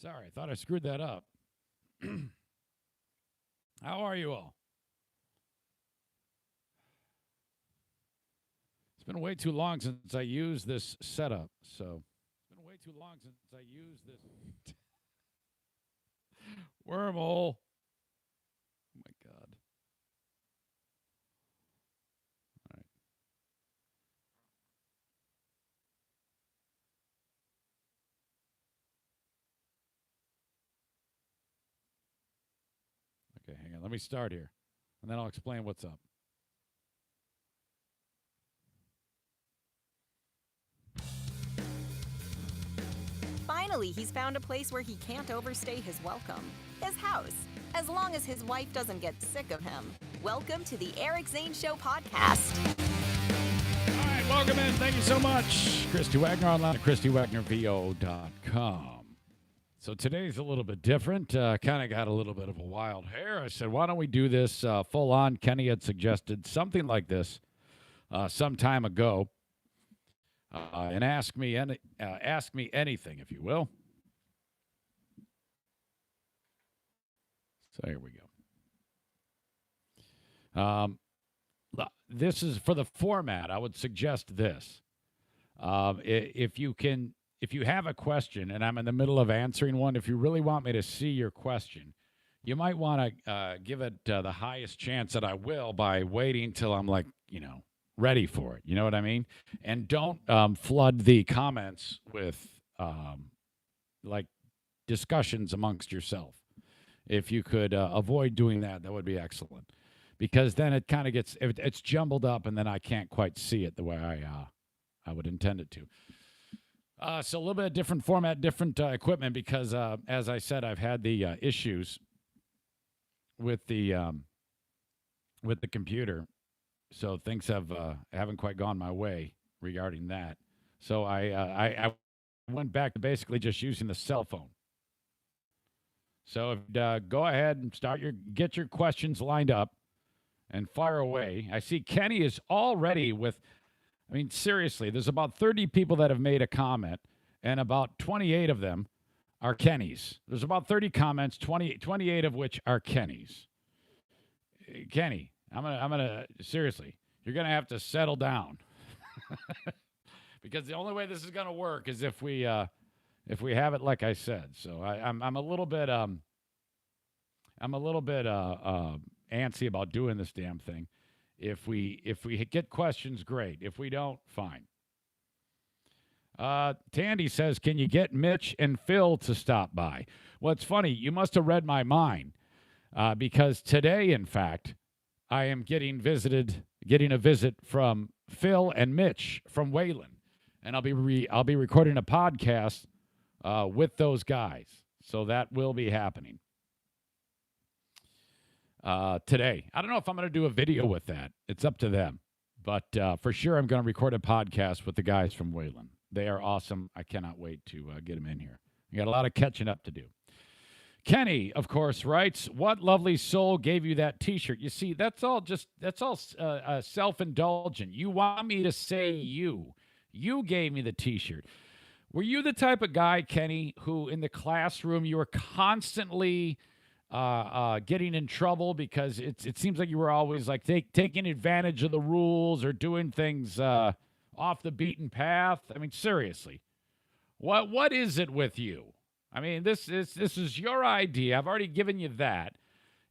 Sorry, I thought I screwed that up. How are you all? It's been way too long since I used this setup, so it's been way too long since I used this wormhole. Oh my god. All right. Okay, hang on. Let me start here, and then I'll explain what's up. Finally, he's found a place where he can't overstay his welcome. His house, as long as his wife doesn't get sick of him. Welcome to the Eric Zane Show podcast. All right, welcome in. Thank you so much. Christy Wagner online at ChristyWagnerVO.com. So today's a little bit different. Kind of got a little bit of a wild hair. I said, why don't we do this full on? Kenny had suggested something like this some time ago. And ask me anything, if you will. So here we go. This is for the format. I would suggest this. If you have a question and I'm in the middle of answering one, if you really want me to see your question, you might want to give it the highest chance that I will by waiting till I'm like, ready for it. You know what I mean? And don't flood the comments with like discussions amongst yourself. If you could avoid doing that, that would be excellent. Because then it kind of gets, it's jumbled up and then I can't quite see it the way I would intend it to. So a little bit of different format, different equipment because, as I said, I've had the issues with the computer. So things haven't quite gone my way regarding that. So I went back to basically just using the cell phone. So go ahead and get your questions lined up and fire away. I see Kenny is already seriously, there's about 30 people that have made a comment, and about 28 of them are Kenny's. There's about 30 comments, 28 of which are Kenny's. Kenny, I'm gonna seriously, you're gonna have to settle down because the only way this is gonna work is if we have it like I said. So I'm a little bit antsy about doing this damn thing. If we get questions, great. If we don't, fine. Tandy says, "Can you get Mitch and Phil to stop by?" Well, it's funny. You must have read my mind because today, in fact, I am getting a visit from Phil and Mitch from Wayland, and I'll be recording a podcast with those guys. So that will be happening today. I don't know if I'm going to do a video with that. It's up to them, but for sure I'm going to record a podcast with the guys from Wayland. They are awesome. I cannot wait to get them in here. We got a lot of catching up to do. Kenny, of course, writes, "What lovely soul gave you that T-shirt?" You see, that's all self-indulgent. You want me to say you gave me the T-shirt. Were you the type of guy, Kenny, who in the classroom you were constantly getting in trouble because it seems like you were always like taking advantage of the rules or doing things off the beaten path? I mean, seriously, what is it with you? I mean, this is your idea. I've already given you that.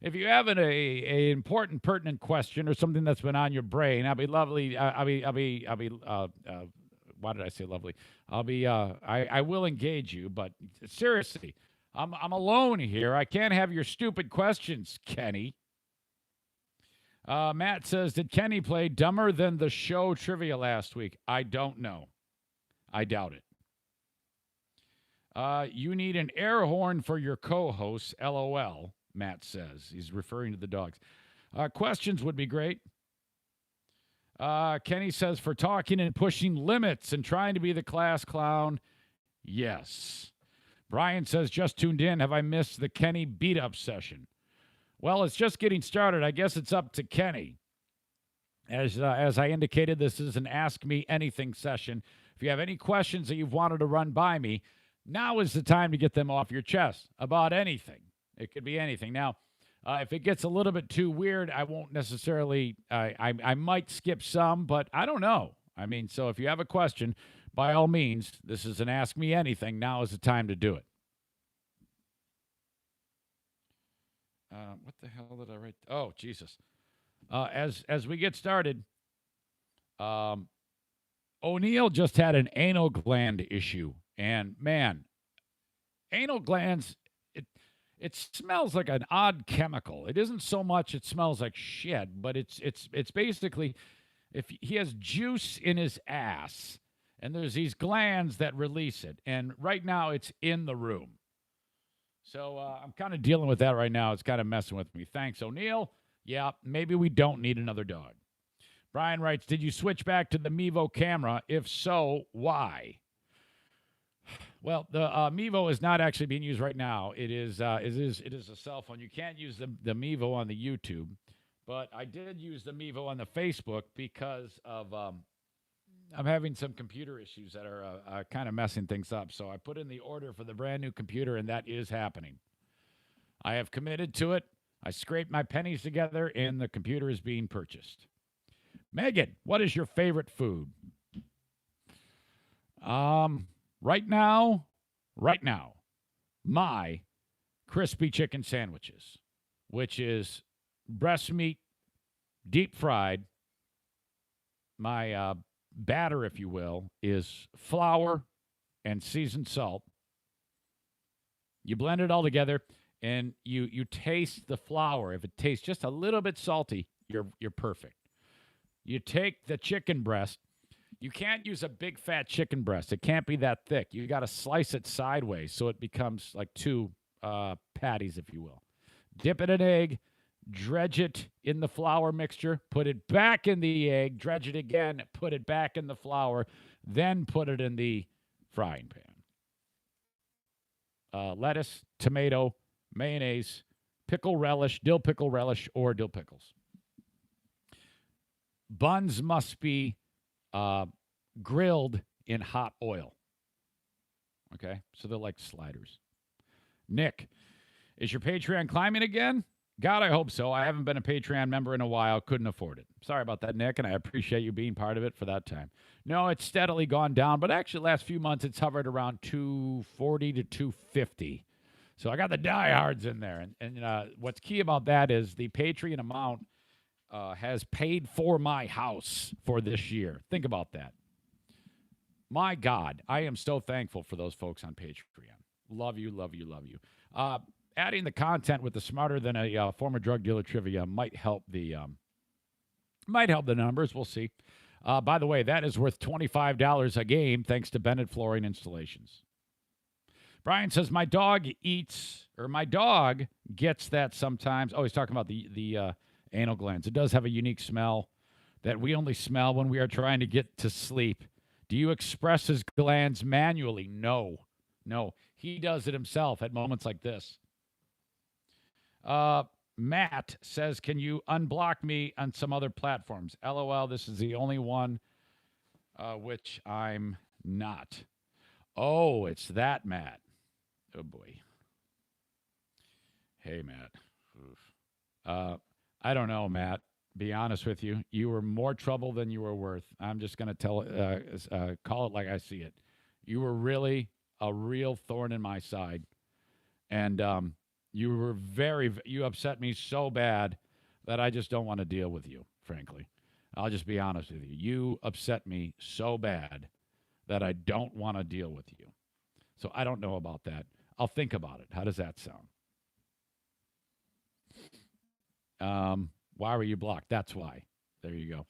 If you have an important, pertinent question or something that's been on your brain, I'll be lovely. Why did I say lovely? I will engage you, but seriously, I'm alone here. I can't have your stupid questions, Kenny. Matt says, "Did Kenny play Dumber Than the Show trivia last week?" I don't know. I doubt it. You need an air horn for your co-hosts, LOL, Matt says. He's referring to the dogs. Questions would be great. Kenny says, "For talking and pushing limits and trying to be the class clown, yes." Brian says, "Just tuned in. Have I missed the Kenny beat-up session?" Well, it's just getting started. I guess it's up to Kenny. As I indicated, this is an Ask Me Anything session. If you have any questions that you've wanted to run by me, Now is the time to get them off your chest about anything. It could be anything. Now, if it gets a little bit too weird, I won't necessarily, I might skip some, but I don't know. I mean, so if you have a question, by all means, this is an Ask Me Anything. Now is the time to do it. What the hell did I write? Oh, Jesus. As we get started, O'Neill just had an anal gland issue. And, man, anal glands, it smells like an odd chemical. It isn't so much it smells like shit, but it's basically, if he has juice in his ass, and there's these glands that release it, and right now it's in the room. So I'm kind of dealing with that right now. It's kind of messing with me. Thanks, O'Neill. Yeah, maybe we don't need another dog. Brian writes, did you switch back to the Mevo camera? If so, why? Well, the Mevo is not actually being used right now. It is a cell phone. You can't use the Mevo on the YouTube, but I did use the Mevo on the Facebook because of I'm having some computer issues that are kind of messing things up. So I put in the order for the brand new computer, and that is happening. I have committed to it. I scraped my pennies together, and the computer is being purchased. Megan, what is your favorite food? Right now, my crispy chicken sandwiches, which is breast meat, deep fried. My batter, if you will, is flour and seasoned salt. You blend it all together, and you taste the flour. If it tastes just a little bit salty, you're perfect. You take the chicken breast. You can't use a big fat chicken breast. It can't be that thick. You got to slice it sideways so it becomes like two patties, if you will. Dip it in egg, dredge it in the flour mixture, put it back in the egg, dredge it again, put it back in the flour, then put it in the frying pan. Lettuce, tomato, mayonnaise, pickle relish, dill pickle relish, or dill pickles. Buns must be grilled in hot oil. Okay? So they're like sliders. Nick, is your Patreon climbing again? God, I hope so. I haven't been a Patreon member in a while. Couldn't afford it. Sorry about that, Nick, and I appreciate you being part of it for that time. No, it's steadily gone down, but actually last few months it's hovered around 240 to 250. So I got the diehards in there. And what's key about that is the Patreon amount has paid for my house for this year. Think about that. My God, I am so thankful for those folks on Patreon. Love you, love you, love you. Adding the content with the Smarter Than a Former Drug Dealer trivia might help the numbers. We'll see. By the way, that is worth $25 a game thanks to Bennett Flooring Installations. Brian says, my dog gets that sometimes. Oh, he's talking about the anal glands. It does have a unique smell that we only smell when we are trying to get to sleep. Do you express his glands manually? No. He does it himself at moments like this. Matt says, can you unblock me on some other platforms? LOL, this is the only one which I'm not. Oh, it's that, Matt. Oh, boy. Hey, Matt. Oof. I don't know, Matt. Be honest with you. You were more trouble than you were worth. I'm just going to call it like I see it. You were really a real thorn in my side. And you upset me so bad that I just don't want to deal with you, frankly. I'll just be honest with you. You upset me so bad that I don't want to deal with you. So I don't know about that. I'll think about it. How does that sound? Why were you blocked? That's why. There you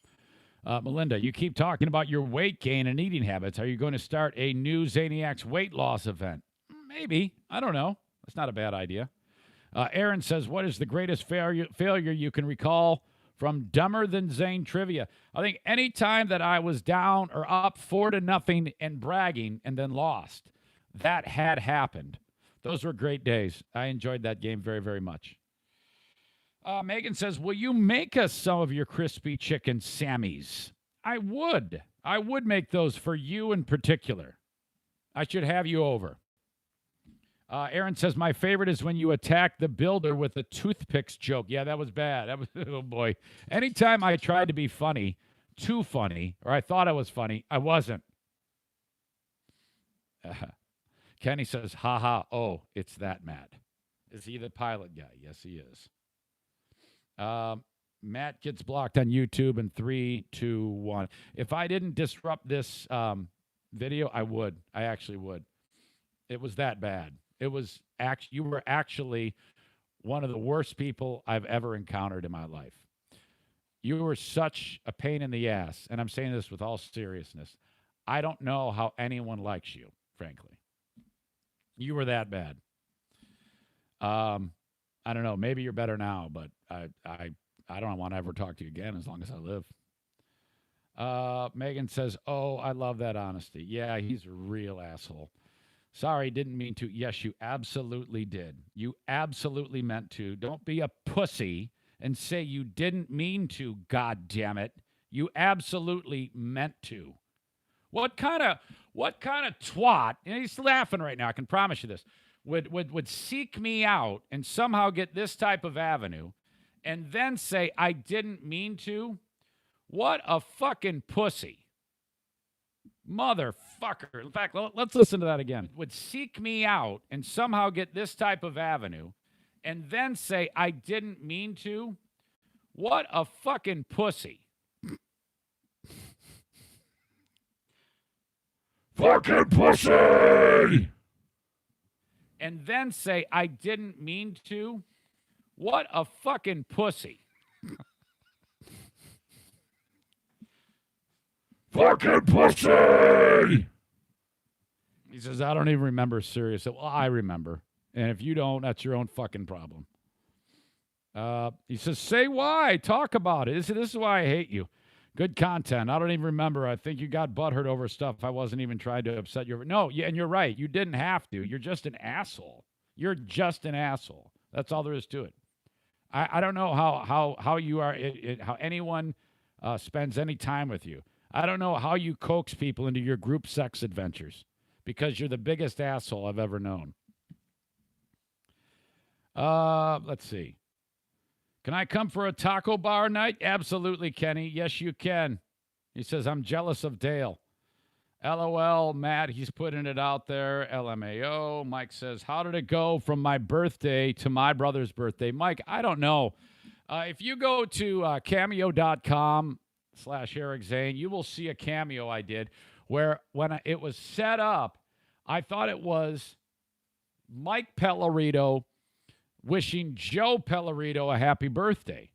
go. Melinda, you keep talking about your weight gain and eating habits. Are you going to start a new Zaniacs weight loss event? Maybe. I don't know. That's not a bad idea. Aaron says, what is the greatest failure you can recall from Dumber Than Zane trivia? I think any time that I was down or up 4-0 and bragging and then lost, that had happened. Those were great days. I enjoyed that game very, very much. Megan says, will you make us some of your crispy chicken Sammies? I would. I would make those for you in particular. I should have you over. Aaron says, my favorite is when you attack the builder with a toothpicks joke. Yeah, that was bad. That was, oh boy. Anytime I tried to be funny, too funny, or I thought I was funny, I wasn't. Kenny says, haha, oh, it's that Matt. Is he the pilot guy? Yes, he is. Matt gets blocked on YouTube in 3, 2, 1. If I didn't disrupt this video, I would. I actually would. It was that bad. It was you were actually one of the worst people I've ever encountered in my life. You were such a pain in the ass, and I'm saying this with all seriousness. I don't know how anyone likes you, frankly. You were that bad. I don't know. Maybe you're better now, but I don't want to ever talk to you again as long as I live. Megan says, oh, I love that honesty. Yeah, he's a real asshole. Sorry, didn't mean to. Yes, you absolutely did. You absolutely meant to. Don't be a pussy and say you didn't mean to, God damn it. You absolutely meant to. What kind of twat, and he's laughing right now, I can promise you this, would seek me out and somehow get this type of avenue and then say I didn't mean to? What a fucking pussy. Motherfucker. In fact, let's listen to that again. Would seek me out and somehow get this type of avenue and then say I didn't mean to? What a fucking pussy. Fucking pussy! And then say I didn't mean to? What a fucking pussy. Fucking pussy! He says, I don't even remember Sirius. Well, I remember. And if you don't, that's your own fucking problem. He says, say why. Talk about it. This is why I hate you. Good content. I don't even remember. I think you got butthurt over stuff I wasn't even trying to upset you over. No, yeah, and you're right. You didn't have to. You're just an asshole. You're just an asshole. That's all there is to it. I don't know how you are, how anyone spends any time with you. I don't know how you coax people into your group sex adventures because you're the biggest asshole I've ever known. Let's see. Can I come for a taco bar night? Absolutely, Kenny. Yes, you can. He says, I'm jealous of Dale. LOL, Matt, he's putting it out there. LMAO. Mike says, how did it go from my birthday to my brother's birthday? Mike, I don't know. If you go to cameo.com/Eric Zane, you will see a cameo I did where when it was set up, I thought it was Mike Pellerito wishing Joe Pellerito a happy birthday.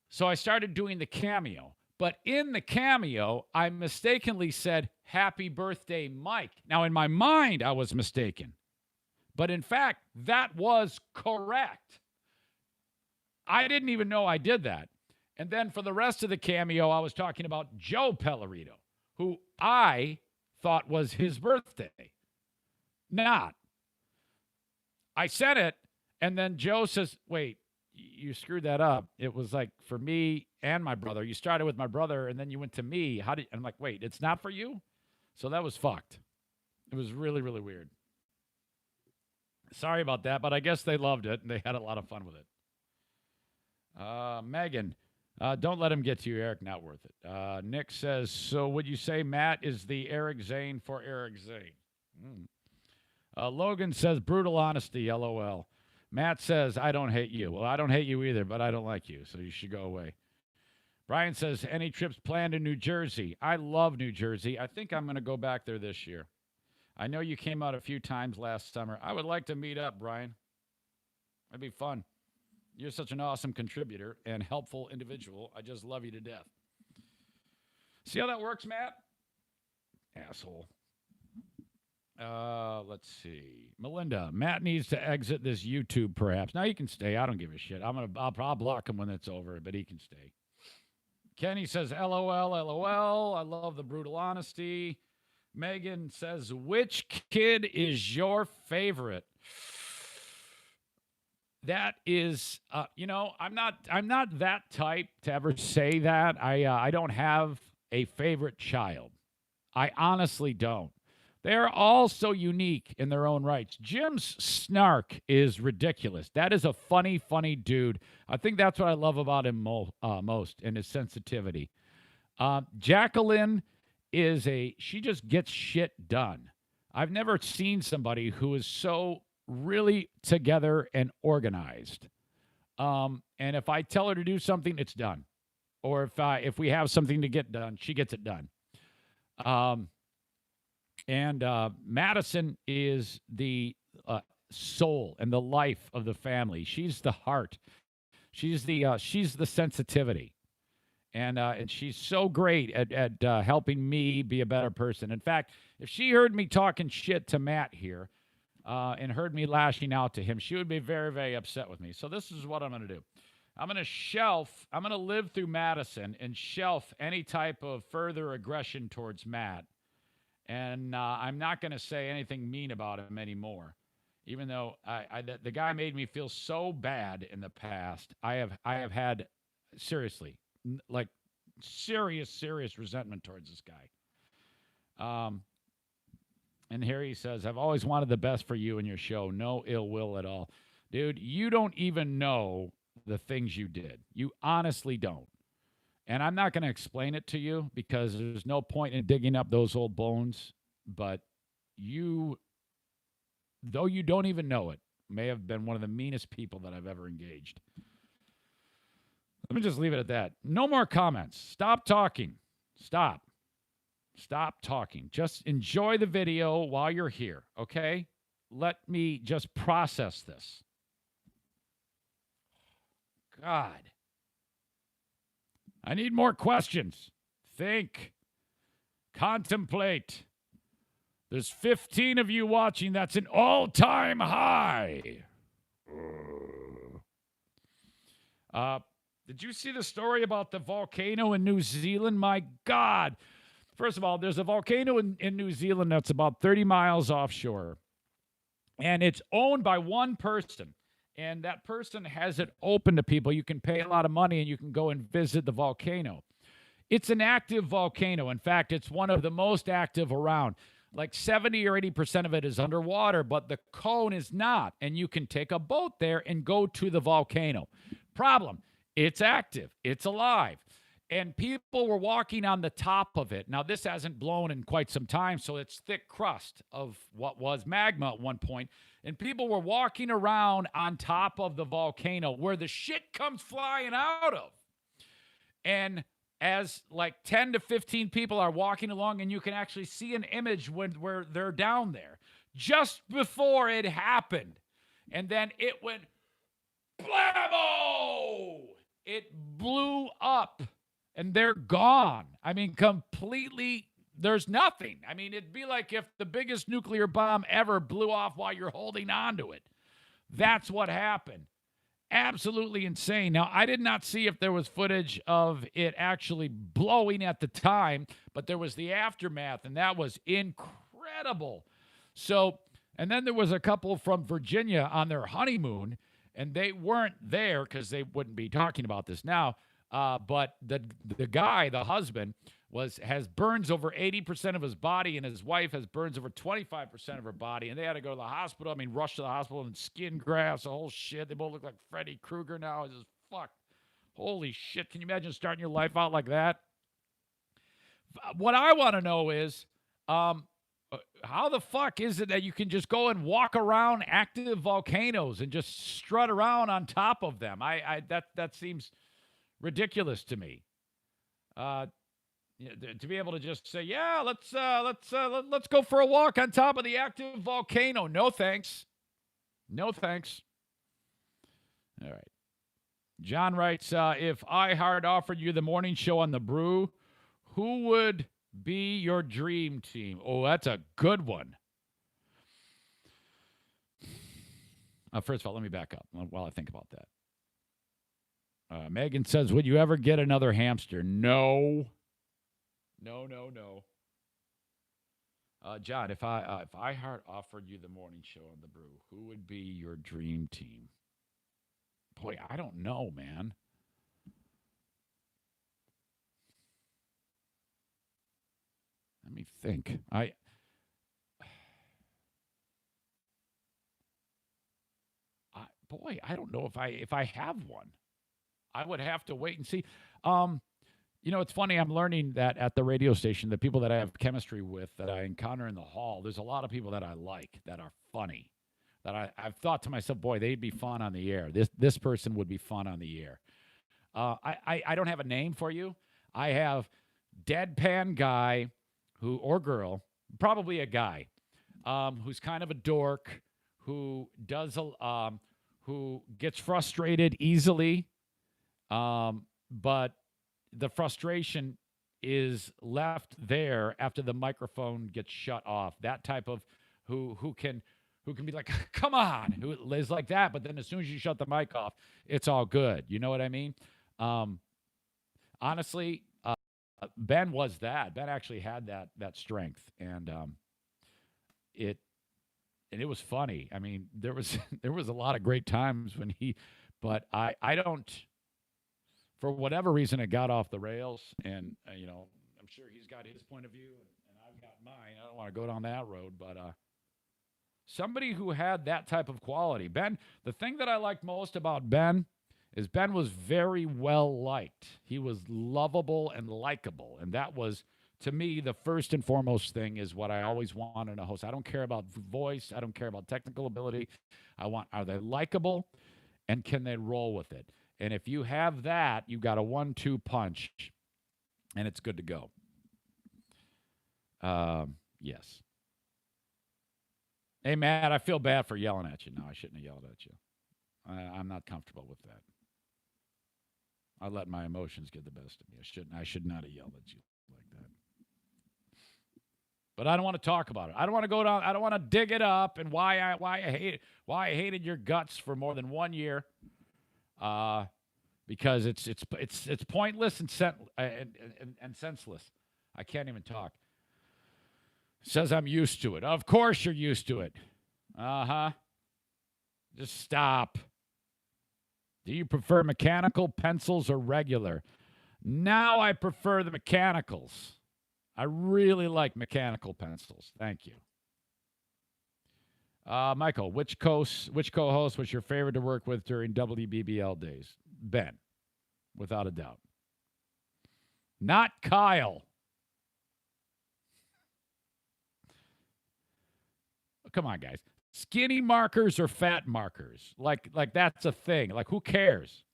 So I started doing the cameo. But in the cameo, I mistakenly said, happy birthday, Mike. Now, in my mind, I was mistaken. But in fact, that was correct. I didn't even know I did that. And then for the rest of the cameo, I was talking about Joe Pellerito, who I thought was his birthday. Not. I said it, and then Joe says, wait, you screwed that up. It was like for me and my brother. You started with my brother, and then you went to me. I'm like, wait, it's not for you? So that was fucked. It was really, really weird. Sorry about that, but I guess they loved it, and they had a lot of fun with it. Megan, don't let him get to you, Eric. Not worth it. Nick says, so would you say Matt is the Eric Zane for Eric Zane? Logan says, brutal honesty, LOL. Matt says, I don't hate you. Well, I don't hate you either, but I don't like you, so you should go away. Brian says, any trips planned in New Jersey? I love New Jersey. I think I'm going to go back there this year. I know you came out a few times last summer. I would like to meet up, Brian. That'd be fun. You're such an awesome contributor and helpful individual. I just love you to death. See how that works, Matt? Asshole. Let's see. Melinda, Matt needs to exit this YouTube, perhaps. Now he can stay. I don't give a shit. I'll block him when it's over, but he can stay. Kenny says, LOL, LOL. I love the brutal honesty. Megan says, which kid is your favorite? That is, I'm not that type to ever say that. I don't have a favorite child. I honestly don't. They are all so unique in their own rights. Jim's snark is ridiculous. That is a funny, funny dude. I think that's what I love about him most, and his sensitivity. Jacqueline she just gets shit done. I've never seen somebody who is so really together and organized. And if I tell her to do something, it's done. Or if we have something to get done, she gets it done. And Madison is the soul and the life of the family. She's the heart. She's the sensitivity, and she's so great at helping me be a better person. In fact, if she heard me talking shit to Matt here, and heard me lashing out to him, she would be very, very upset with me. So this is what I'm going to do. I'm going to live through Madison and shelf any type of further aggression towards Matt. And I'm not going to say anything mean about him anymore. Even though the guy made me feel so bad in the past, I have had, seriously, like serious resentment towards this guy. And here he says, I've always wanted the best for you and your show. No ill will at all. Dude, you don't even know the things you did. You honestly don't. And I'm not going to explain it to you because there's no point in digging up those old bones. But you, though you don't even know it, may have been one of the meanest people that I've ever engaged. Let me just leave it at that. No more comments. Stop talking. Stop talking. Just enjoy the video while you're here, okay? Let me just process this. God. I need more questions. Think. Contemplate. There's 15 of you watching. That's an all-time high. Did you see the story about the volcano in New Zealand? My God. First of all, there's a volcano in New Zealand that's about 30 miles offshore. And it's owned by one person. And that person has it open to people. You can pay a lot of money and you can go and visit the volcano. It's an active volcano. In fact, it's one of the most active around. Like 70 or 80% of it is underwater, but the cone is not. And you can take a boat there and go to the volcano. Problem, it's active. It's alive. And people were walking on the top of it. Now, this hasn't blown in quite some time, so it's thick crust of what was magma at one point. And people were walking around on top of the volcano where the shit comes flying out of. And as like 10 to 15 people are walking along, and you can actually see an image where they're down there just before it happened. And then it went blammo! It blew up. And they're gone. I mean, completely, there's nothing. I mean, it'd be like if the biggest nuclear bomb ever blew off while you're holding on to it. That's what happened. Absolutely insane. Now, I did not see if there was footage of it actually blowing at the time, but there was the aftermath, and that was incredible. So, and then there was a couple from Virginia on their honeymoon, and they weren't there because they wouldn't be talking about this now. But the guy, the husband, has burns over 80% of his body, and his wife has burns over 25% of her body, and they had to go to the hospital. I mean, rush to the hospital and skin grafts, the whole shit. They both look like Freddy Krueger now. It's just fuck. Holy shit. Can you imagine starting your life out like that? What I want to know is, how the fuck is it that you can just go and walk around active volcanoes and just strut around on top of them? That seems ridiculous to me. To be able to just say, yeah, let's go for a walk on top of the active volcano. No thanks. No thanks. All right. John writes, if iHeart offered you the morning show on the Brew, who would be your dream team? Oh, that's a good one. First of all, let me back up while I think about that. Megan says, would you ever get another hamster? No. No. John, if iHeart offered you the morning show on the Brew, who would be your dream team? Boy, I don't know, man. Let me think. boy, I don't know if I have one. I would have to wait and see. Um, it's funny. I'm learning that at the radio station, the people that I have chemistry with, that I encounter in the hall, there's a lot of people that I like, that are funny, that I've thought to myself, boy, they'd be fun on the air. This person would be fun on the air. I don't have a name for you. I have deadpan guy or girl, probably a guy, who's kind of a dork, who who gets frustrated easily, but the frustration is left there after the microphone gets shut off. That type of who can be like, come on, who is like that, but then as soon as you shut the mic off, it's all good. You know what I mean? Honestly, Ben was that. Ben actually had that strength, and it was funny. I mean, there was there was a lot of great times when but I don't, for whatever reason, it got off the rails, and I'm sure he's got his point of view, and I've got mine. I don't want to go down that road, but somebody who had that type of quality, Ben. The thing that I liked most about Ben is Ben was very well liked. He was lovable and likable, and that was, to me, the first and foremost thing is what I always want in a host. I don't care about voice. I don't care about technical ability. Are they likable, and can they roll with it? And if you have that, you've got a 1-2 punch, and it's good to go. Yes. Hey, Matt, I feel bad for yelling at you. No, I shouldn't have yelled at you. I'm not comfortable with that. I let my emotions get the best of me. I should not have yelled at you like that. But I don't want to talk about it. I don't want to go down. I don't want to dig it up and why I hated your guts for more than 1 year. Because it's pointless and senseless. I can't even talk. Says I'm used to it. Of course you're used to it. Uh-huh. Just stop. Do you prefer mechanical pencils or regular? Now I prefer the mechanicals. I really like mechanical pencils. Thank you. Michael, which co-host was your favorite to work with during WBBL days? Ben, without a doubt. Not Kyle. Come on, guys. Skinny markers or fat markers? Like that's a thing. Like, who cares?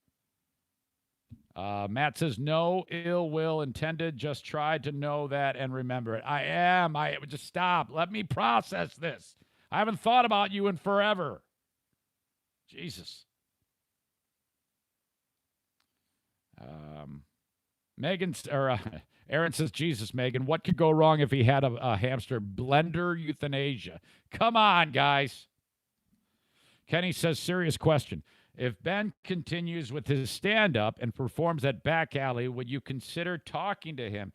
Matt says, no ill will intended. Just tried to know that and remember it. I just stop. Let me process this. I haven't thought about you in forever. Jesus. Aaron says, Jesus, Megan, what could go wrong if he had a hamster? Blender euthanasia. Come on, guys. Kenny says, serious question. If Ben continues with his stand-up and performs at Back Alley, would you consider talking to him,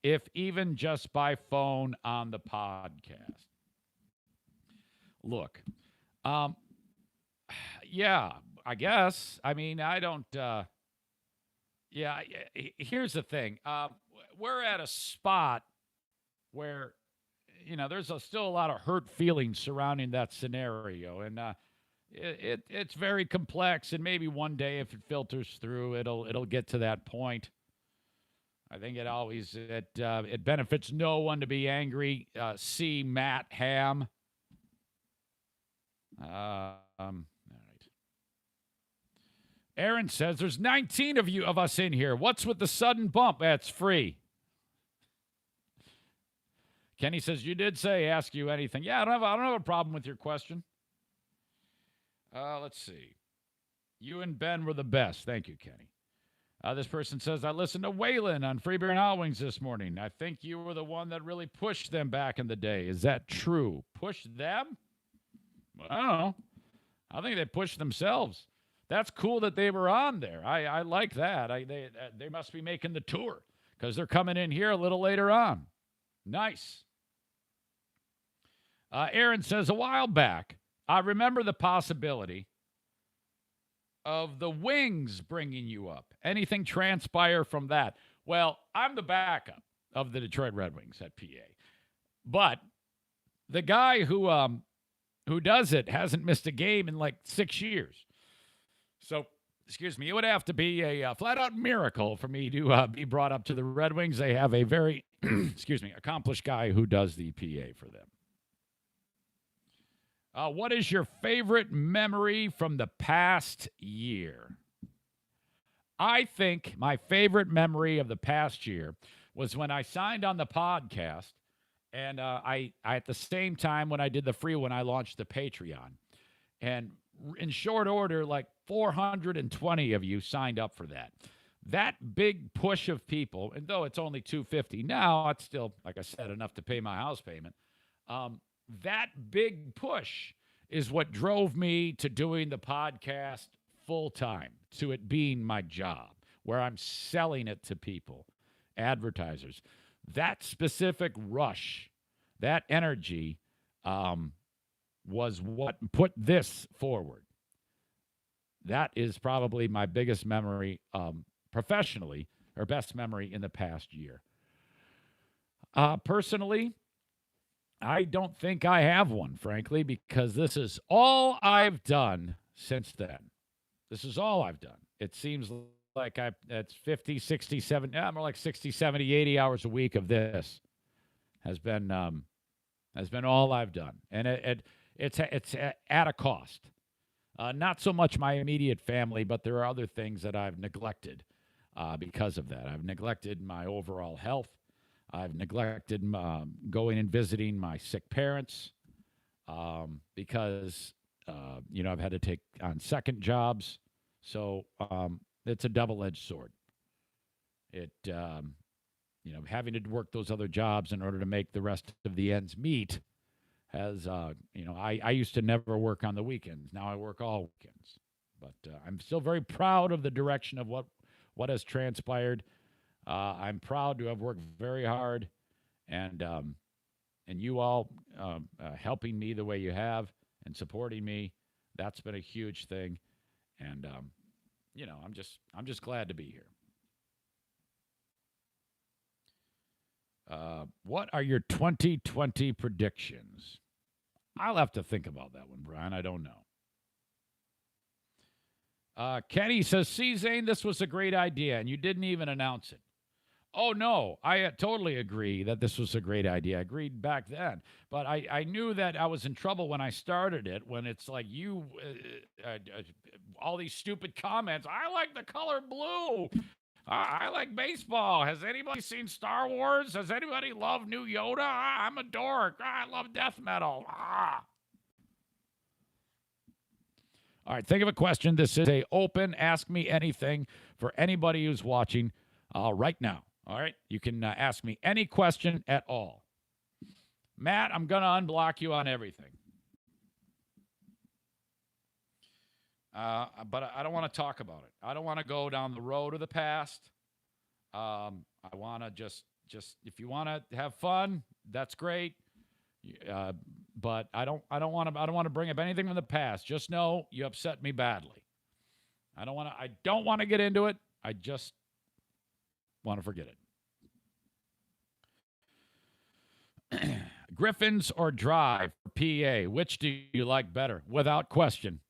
if even just by phone on the podcast? Look, yeah, I guess. I mean, I don't, here's the thing. We're at a spot where, there's still a lot of hurt feelings surrounding that scenario. And it's very complex. And maybe one day, if it filters through, it'll get to that point. I think it benefits no one to be angry. See Matt Ham. All right. Aaron says there's 19 of us in here. What's with the sudden bump? That's free. Kenny says, you did say ask you anything. Yeah, I don't have a problem with your question. Let's see. You and Ben were the best. Thank you, Kenny. This person says, I listened to Waylon on Free Beer and Hot Wings this morning. I think you were the one that really pushed them back in the day. Is that true? Push them? Well, I don't know. I think they pushed themselves. That's cool that they were on there. I like that. They must be making the tour because they're coming in here a little later on. Nice. Aaron says, a while back, I remember the possibility of the Wings bringing you up. Anything transpire from that? Well, I'm the backup of the Detroit Red Wings at PA. But the guy who does it hasn't missed a game in like 6 years. So, excuse me, it would have to be a flat-out miracle for me to be brought up to the Red Wings. They have a very, excuse me, accomplished guy who does the PA for them. What is your favorite memory from the past year? I think my favorite memory of the past year was when I signed on the podcast, and I at the same time when I did the free one, I launched the Patreon, and in short order, like 420 of you signed up for that. That big push of people, and though it's only $250 now, it's still, like I said, enough to pay my house payment. That big push is what drove me to doing the podcast full time, to it being my job, where I'm selling it to people, advertisers. That specific rush, that energy, was what put this forward. That is probably my biggest memory professionally, or best memory in the past year. Personally, I don't think I have one, frankly, because this is all I've done since then. This is all I've done. It seems like it's 50, 60, 70, more like 60, 70, 80 hours a week of this has been all I've done. And it's at a cost. Not so much my immediate family, but there are other things that I've neglected because of that. I've neglected my overall health. I've neglected going and visiting my sick parents because, I've had to take on second jobs. So it's a double-edged sword. Having to work those other jobs in order to make the rest of the ends meet has, I used to never work on the weekends. Now I work all weekends. But I'm still very proud of the direction of what has transpired. I'm proud to have worked very hard, and you all helping me the way you have and supporting me. That's been a huge thing, and I'm just glad to be here. What are your 2020 predictions? I'll have to think about that one, Brian. I don't know. Kenny says, see, Zane, this was a great idea, and you didn't even announce it. Oh, no, I totally agree that this was a great idea. I agreed back then. But I knew that I was in trouble when I started it, when it's like all these stupid comments. I like the color blue. I like baseball. Has anybody seen Star Wars? Has anybody loved New Yoda? I'm a dork. I love death metal. All right, think of a question. This is a open Ask Me Anything for anybody who's watching right now. All right, you can ask me any question at all. Matt, I'm going to unblock you on everything. But I don't want to talk about it. I don't want to go down the road of the past. I want to just if you want to have fun, that's great. But I don't want to bring up anything from the past. Just know you upset me badly. I don't want to get into it. I just want to forget it. Griffins or Drive for PA, which do you like better? Without question,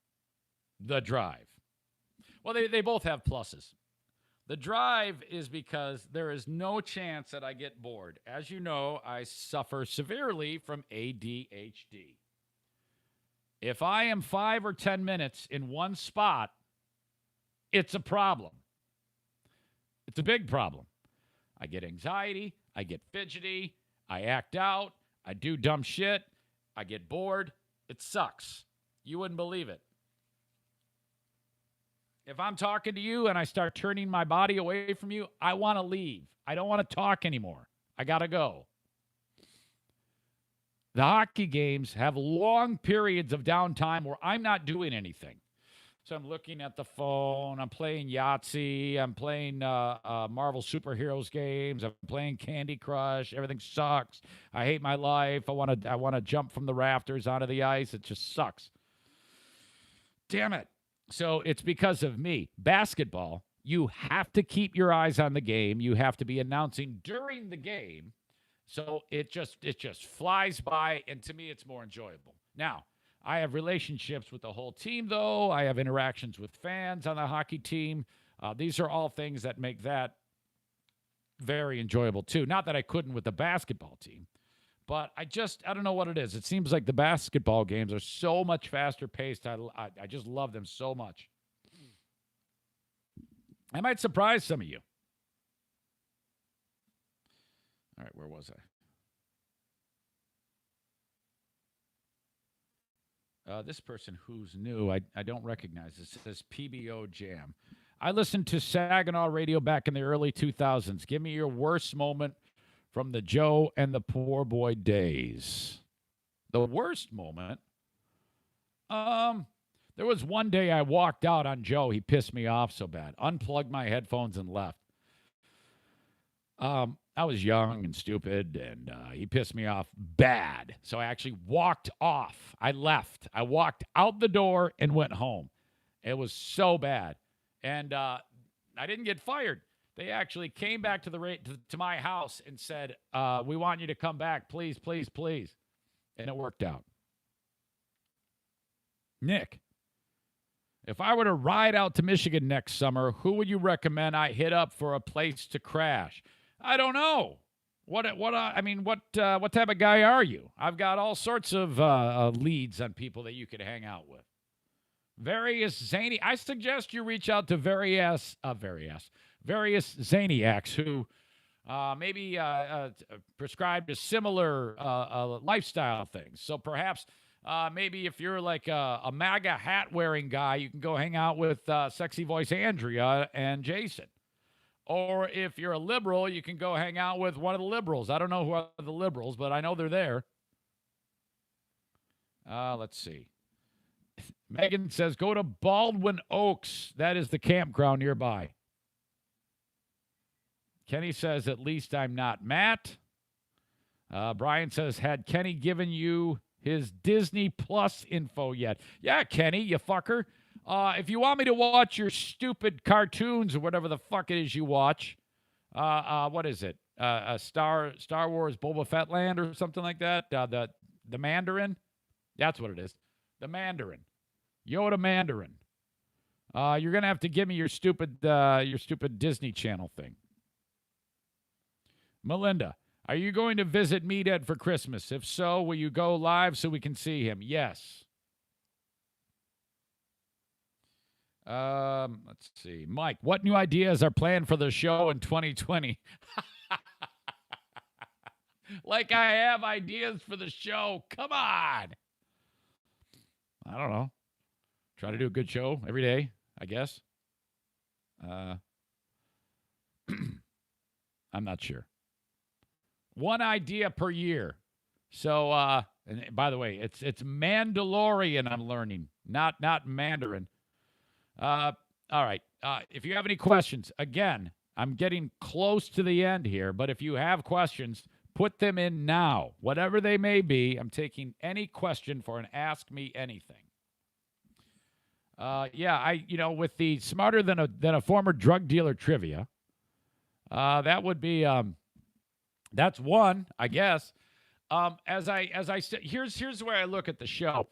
the Drive. Well, they both have pluses. The Drive is because there is no chance that I get bored. As you know, I suffer severely from ADHD. If I am 5 or 10 minutes in one spot, it's a problem. It's a big problem. I get anxiety. I get fidgety. I act out. I do dumb shit. I get bored. It sucks. You wouldn't believe it. If I'm talking to you and I start turning my body away from you, I want to leave. I don't want to talk anymore. I got to go. The hockey games have long periods of downtime where I'm not doing anything. So I'm looking at the phone. I'm playing Yahtzee. I'm playing Marvel superheroes games. I'm playing Candy Crush. Everything sucks. I hate my life. I want to jump from the rafters onto the ice. It just sucks. Damn it. So it's because of me. Basketball, you have to keep your eyes on the game. You have to be announcing during the game. So it just flies by, and to me, it's more enjoyable. Now, I have relationships with the whole team, though. I have interactions with fans on the hockey team. These are all things that make that very enjoyable, too. Not that I couldn't with the basketball team, but I don't know what it is. It seems like the basketball games are so much faster paced. I just love them so much. I might surprise some of you. All right, where was I? This person who's new, I don't recognize. It says PBO Jam. I listened to Saginaw radio back in the early 2000s. Give me your worst moment from the Joe and the Poor Boy days. The worst moment? There was one day I walked out on Joe. He pissed me off so bad. Unplugged my headphones and left. I was young and stupid, and he pissed me off bad. So I actually walked off. I left. I walked out the door and went home. It was so bad. And I didn't get fired. They actually came back to my house and said, we want you to come back, please, please, please. And it worked out. Nick, if I were to ride out to Michigan next summer, who would you recommend I hit up for a place to crash? I don't know. What type of guy are you? I've got all sorts of leads on people that you could hang out with. Various zany. I suggest you reach out to various zaniacs who maybe prescribed a similar lifestyle things. So perhaps maybe if you're like a MAGA hat-wearing guy, you can go hang out with Sexy Voice Andrea and Jason. Or if you're a liberal, you can go hang out with one of the liberals. I don't know who are the liberals, but I know they're there. Let's see. Megan says, go to Baldwin Oaks. That is the campground nearby. Kenny says, at least I'm not Matt. Brian says, had Kenny given you his Disney Plus info yet? Yeah, Kenny, you fucker. If you want me to watch your stupid cartoons or whatever the fuck it is you watch, what is it? Star Wars Boba Fett Land or something like that? The Mandarin? That's what it is. The Mandarin. Yoda Mandarin. You're going to have to give me your stupid Disney Channel thing. Melinda, are you going to visit Meathead for Christmas? If so, will you go live so we can see him? Yes. Let's see. Mike, what new ideas are planned for the show in 2020? Like I have ideas for the show. Come on. I don't know. Try to do a good show every day, I guess. I'm not sure. One idea per year. So, and by the way, it's Mandalorian I'm learning, not Mandarin. All right. If you have any questions, again, I'm getting close to the end here, but if you have questions, put them in now. Whatever they may be, I'm taking any question for an Ask Me Anything. With the smarter than a former drug dealer trivia, that would be, that's one, I guess. As I said, here's where I look at the show.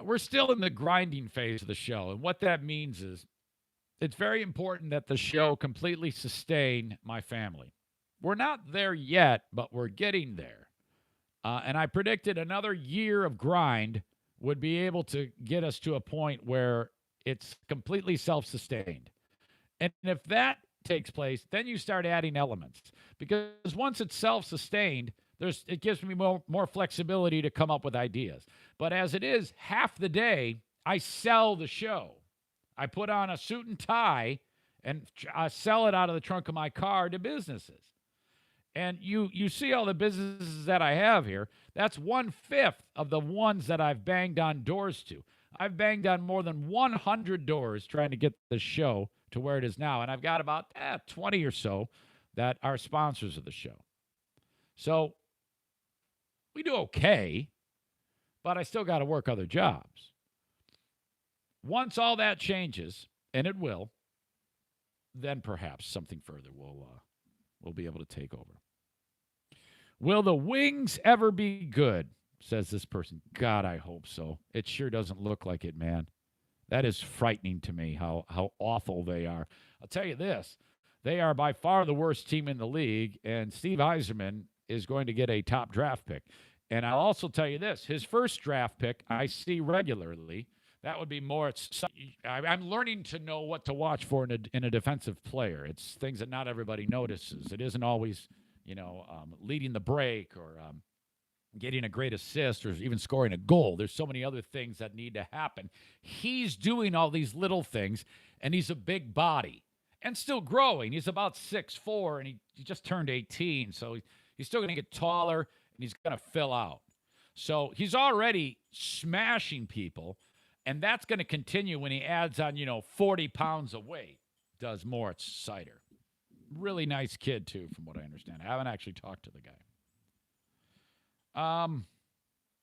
We're still in the grinding phase of the show. And what that means is it's very important that the show completely sustain my family. We're not there yet, but we're getting there. And I predicted another year of grind would be able to get us to a point where it's completely self-sustained. And if that takes place, then you start adding elements. Because once it's self-sustained, it gives me more flexibility to come up with ideas. But as it is, half the day, I sell the show. I put on a suit and tie and I sell it out of the trunk of my car to businesses. And you see all the businesses that I have here. That's 1/5 of the ones that I've banged on doors to. I've banged on more than 100 doors trying to get the show to where it is now. And I've got about 20 or so that are sponsors of the show. So we do okay, but I still got to work other jobs. Once all that changes, and it will, then perhaps something further will be able to take over. Will the wings ever be good? says this person. God, I hope so. It sure doesn't look like it, man. That is frightening to me how awful they are. I'll tell you this. They are by far the worst team in the league, and Steve Yzerman is going to get a top draft pick. And I'll also tell you this. His first draft pick I see regularly. That would be Moritz. I'm learning to know what to watch for in a defensive player. It's things that not everybody notices. It isn't always, leading the break or getting a great assist or even scoring a goal. There's so many other things that need to happen. He's doing all these little things, and he's a big body and still growing. He's about 6'4", and he just turned 18, so he's still going to get taller, and he's going to fill out. So he's already smashing people, and that's going to continue when he adds on, 40 pounds of weight, does Moritz Seider. Really nice kid, too, from what I understand. I haven't actually talked to the guy.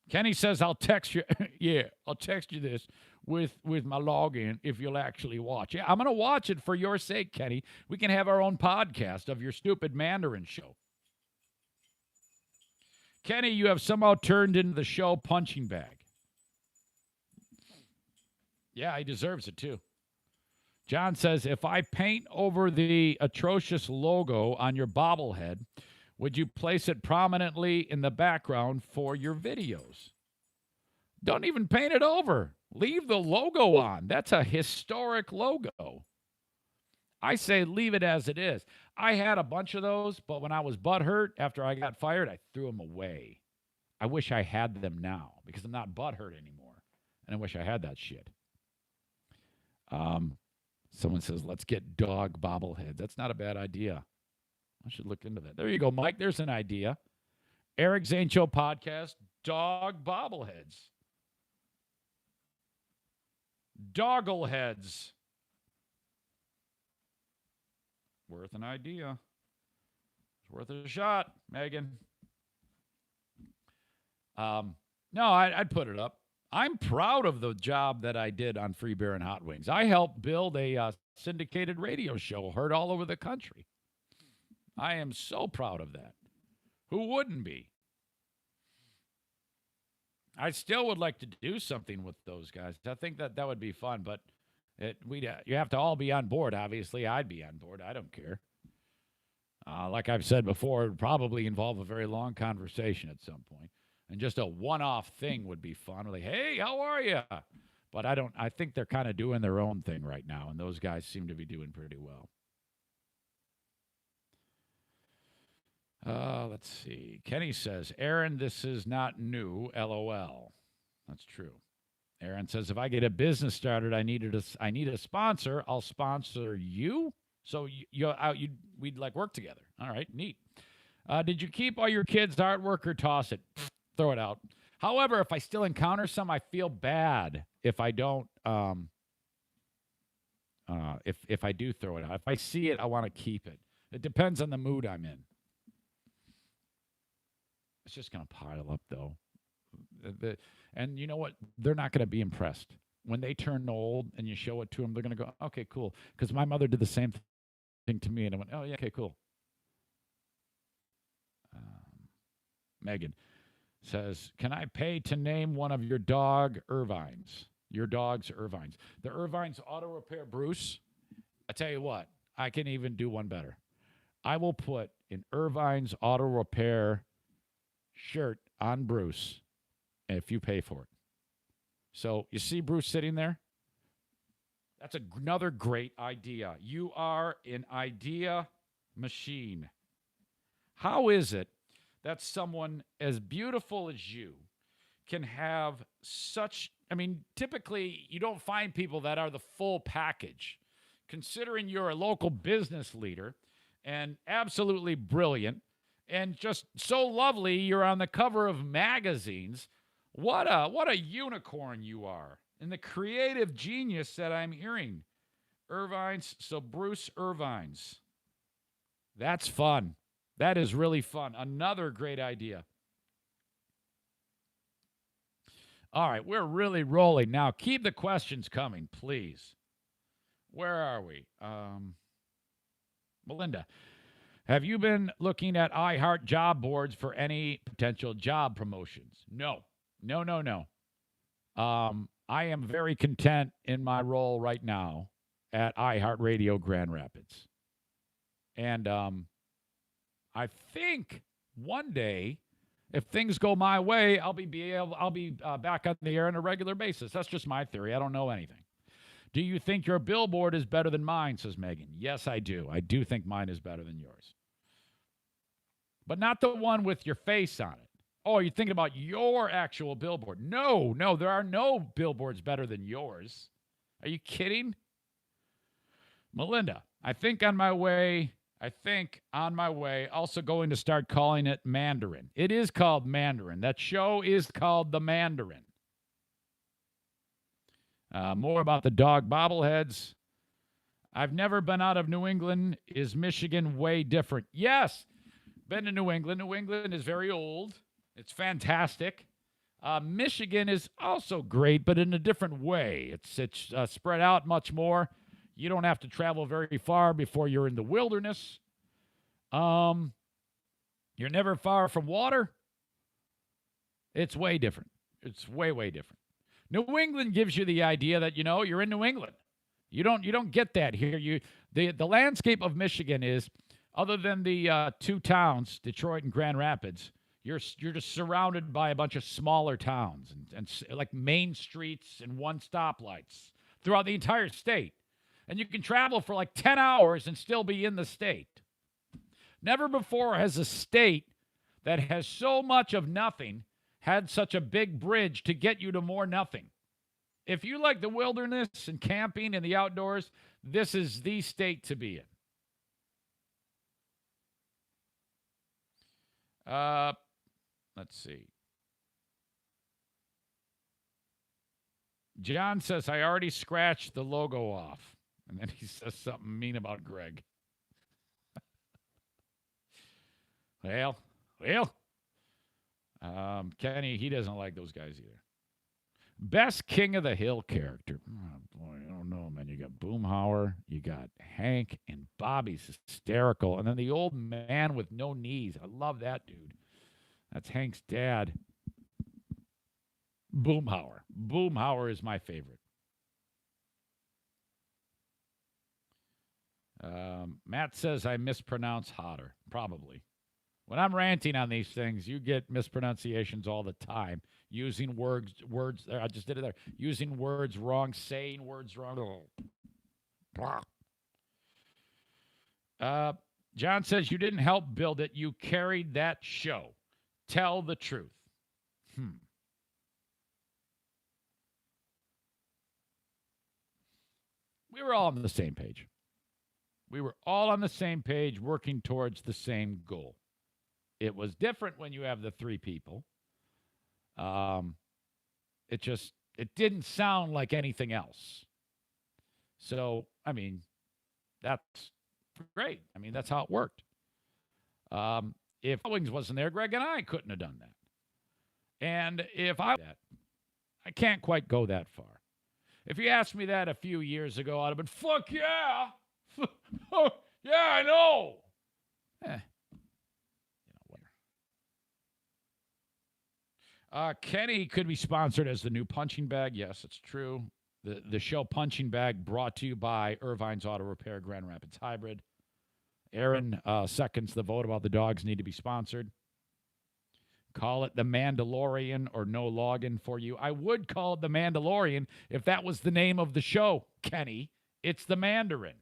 Kenny says, I'll text you. Yeah, I'll text you this with my login if you'll actually watch. Yeah, I'm going to watch it for your sake, Kenny. We can have our own podcast of your stupid Mandarin show. Kenny, you have somehow turned into the show punching bag. Yeah, he deserves it, too. John says, if I paint over the atrocious logo on your bobblehead, would you place it prominently in the background for your videos? Don't even paint it over. Leave the logo on. That's a historic logo. I say leave it as it is. I had a bunch of those, but when I was butthurt after I got fired, I threw them away. I wish I had them now because I'm not butthurt anymore, and I wish I had that shit. Someone says, let's get dog bobbleheads. That's not a bad idea. I should look into that. There you go, Mike. There's an idea. Eric Zane Show podcast, dog bobbleheads. Doggleheads. Worth an idea. It's worth a shot, Megan. No, I'd put it up. I'm proud of the job that I did on Free Beer and Hot Wings. I helped build a syndicated radio show heard all over the country. I am so proud of that. Who wouldn't be? I still would like to do something with those guys. I think that would be fun, but you have to all be on board. Obviously, I'd be on board. I don't care. Like I've said before, it would probably involve a very long conversation at some point. And just a one-off thing would be fun. Like, hey, how are you? But I think they're kind of doing their own thing right now, and those guys seem to be doing pretty well. Let's see. Kenny says, Aaron, this is not new, LOL. That's true. Aaron says, if I get a business started, I need a sponsor. I'll sponsor you. So we'd like work together. All right, neat. Did you keep all your kids' artwork or toss it? Throw it out. However, if I still encounter some, I feel bad if I don't. If I do throw it out, if I see it, I want to keep it. It depends on the mood I'm in. It's just going to pile up, though. And you know what? They're not going to be impressed. When they turn old and you show it to them, they're going to go, okay, cool. Because my mother did the same thing to me, and I went, oh, yeah, okay, cool. Megan says, can I pay to name one of your dog Irvines? Your dog's Irvines. The Irvines Auto Repair Bruce, I tell you what, I can even do one better. I will put an Irvines Auto Repair shirt on Bruce if you pay for it. So you see Bruce sitting there? That's another great idea. You are an idea machine. How is it that someone as beautiful as you can have such, typically you don't find people that are the full package. Considering you're a local business leader and absolutely brilliant and just so lovely, you're on the cover of magazines. What a unicorn you are. And the creative genius that I'm hearing. Irvines, so Bruce Irvines. That's fun. That is really fun. Another great idea. All right, we're really rolling now. Keep the questions coming, please. Where are we? Melinda, have you been looking at iHeart job boards for any potential job promotions? No, No, no, no. I am very content in my role right now at iHeartRadio Grand Rapids. And I think one day, if things go my way, I'll be back on the air on a regular basis. That's just my theory. I don't know anything. Do you think your billboard is better than mine, says Megan. Yes, I do. I do think mine is better than yours. But not the one with your face on it. Oh, you're thinking about your actual billboard. No, there are no billboards better than yours. Are you kidding? Melinda, I think on my way, also going to start calling it Mandarin. It is called Mandarin. That show is called The Mandarin. More about the dog bobbleheads. I've never been out of New England. Is Michigan way different? Yes, been to New England. New England is very old. It's fantastic. Michigan is also great, but in a different way. It's spread out much more. You don't have to travel very far before you're in the wilderness. You're never far from water. It's way different. It's way, way different. New England gives you the idea that, you're in New England. You don't get that here. The landscape of Michigan is, other than the two towns, Detroit and Grand Rapids, you're just surrounded by a bunch of smaller towns and like main streets and one-stop lights throughout the entire state. And you can travel for like 10 hours and still be in the state. Never before has a state that has so much of nothing had such a big bridge to get you to more nothing. If you like the wilderness and camping and the outdoors, this is the state to be in. Let's see. John says, I already scratched the logo off. And then he says something mean about Greg. Well. Kenny, he doesn't like those guys either. Best King of the Hill character. Oh, boy, I don't know, man. You got Boomhauer, you got Hank, and Bobby's hysterical. And then the old man with no knees. I love that dude. That's Hank's dad. Boomhauer. Boomhauer is my favorite. Matt says I mispronounce hotter. Probably. When I'm ranting on these things, you get mispronunciations all the time. Using words. I just did it there. Using words wrong, saying words wrong. John says you didn't help build it. You carried that show. Tell the truth. We were all on the same page. We were all on the same page working towards the same goal. It was different when you have the three people. It didn't sound like anything else. So, that's great. That's how it worked. If Wings wasn't there, Greg and I couldn't have done that. And if I can't quite go that far. If you asked me that a few years ago, I'd have been, fuck yeah. Yeah, I know. Kenny could be sponsored as the new punching bag. Yes, it's true. The show Punching Bag brought to you by Irvine's Auto Repair Grand Rapids Hybrid. Aaron seconds the vote about the dogs need to be sponsored. Call it the Mandalorian or no login for you. I would call it the Mandalorian if that was the name of the show, Kenny. It's the Mandarin.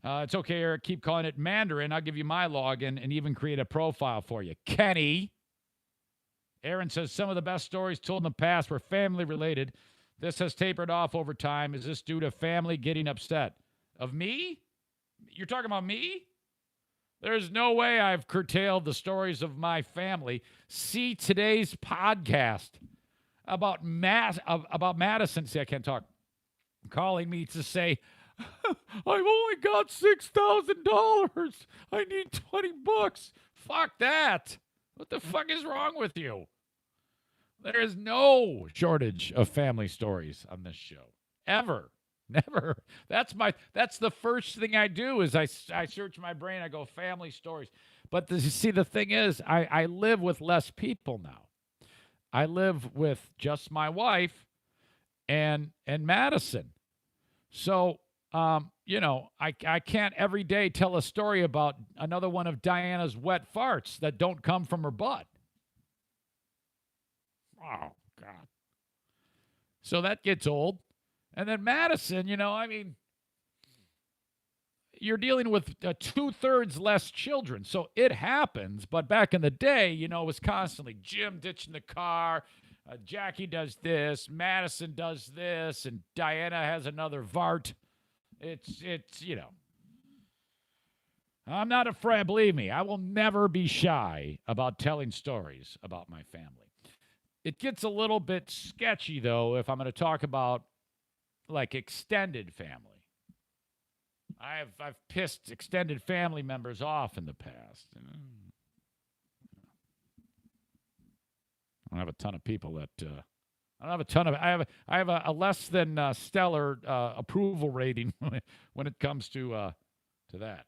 It's okay, Eric. Keep calling it Mandarin. I'll give you my login and even create a profile for you. Kenny. Aaron says some of the best stories told in the past were family related. This has tapered off over time. Is this due to family getting upset? Of me? You're talking about me? There's no way I've curtailed the stories of my family. See today's podcast about Madison. See, I can't talk. Calling me to say, I've only got $6,000. I need $20. Fuck that. What the fuck is wrong with you? There is no shortage of family stories on this show. Ever. Never. That's the first thing I do is I search my brain. I go family stories. But see, the thing is, I live with less people now. I live with just my wife and Madison. So, I can't every day tell a story about another one of Diana's wet farts that don't come from her butt. Oh, God. So that gets old. And then Madison, you're dealing with 2/3 less children. So it happens. But back in the day, it was constantly Jim ditching the car. Jackie does this. Madison does this. And Diana has another Vart. It's I'm not afraid. Believe me, I will never be shy about telling stories about my family. It gets a little bit sketchy, though, if I'm going to talk about, like, extended family. I've pissed extended family members off in the past. I don't have a ton of people that I don't have a ton of. I have a less than stellar approval rating when it comes to that.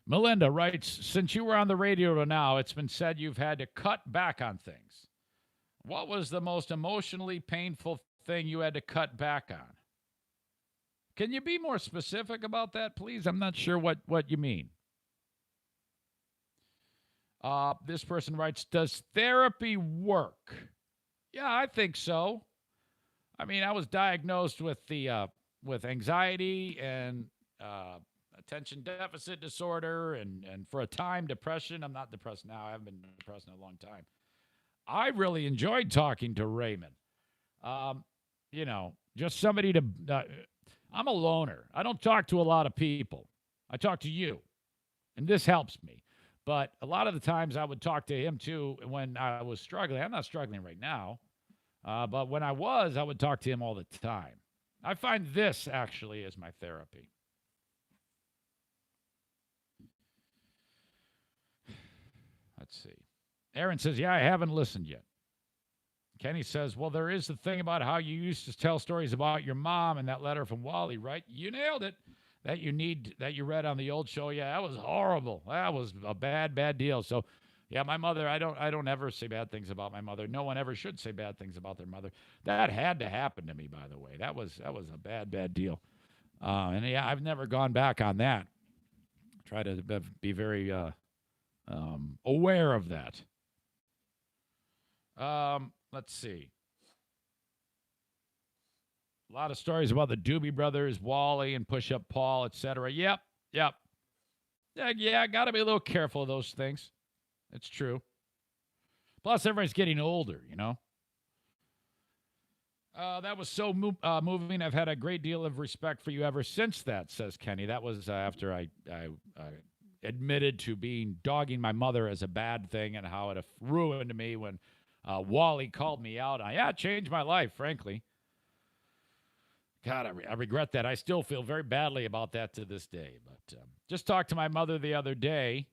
Melinda writes, since you were on the radio to now, it's been said you've had to cut back on things. What was the most emotionally painful thing you had to cut back on? Can you be more specific about that, please? I'm not sure what you mean. This person writes, does therapy work? Yeah, I think so. I mean, I was diagnosed with with anxiety and attention deficit disorder and for a time depression. I'm not depressed now. I haven't been depressed in a long time. I really enjoyed talking to Raymond. Just somebody to I'm a loner. I don't talk to a lot of people. I talk to you. And this helps me. But a lot of the times I would talk to him too when I was struggling. I'm not struggling right now. But when I would talk to him all the time. I find this actually is my therapy. Let's see. Aaron says, yeah, I haven't listened yet. Kenny says, well, there is the thing about how you used to tell stories about your mom and that letter from Wally, right? You nailed it. That you read on the old show. Yeah, that was horrible. That was a bad deal. So, yeah, my mother, I don't ever say bad things about my mother. No one ever should say bad things about their mother. That had to happen to me, by the way. That was a bad deal. And yeah, I've never gone back on that. Try to be very aware of that. Let's see. A lot of stories about the Doobie Brothers, Wally, and Push-Up Paul, etc. Yep. Yeah, got to be a little careful of those things. It's true. Plus, everybody's getting older, That was so moving. I've had a great deal of respect for you ever since that, says Kenny. That was after I admitted to dogging my mother as a bad thing and how it ruined me when Wally called me out. It changed my life, frankly. God, I regret that. I still feel very badly about that to this day. But just talked to my mother the other day.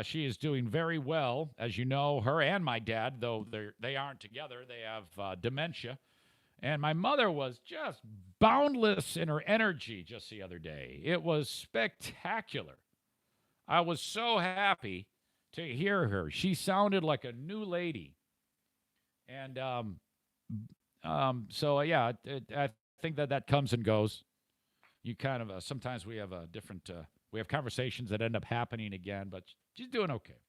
She is doing very well. As you know, her and my dad, though they aren't together, they have dementia. And my mother was just boundless in her energy just the other day. It was spectacular. I was so happy to hear her. She sounded like a new lady. And so, yeah, I think that comes and goes. You kind of sometimes we have a different we have conversations that end up happening again, but she's doing okay.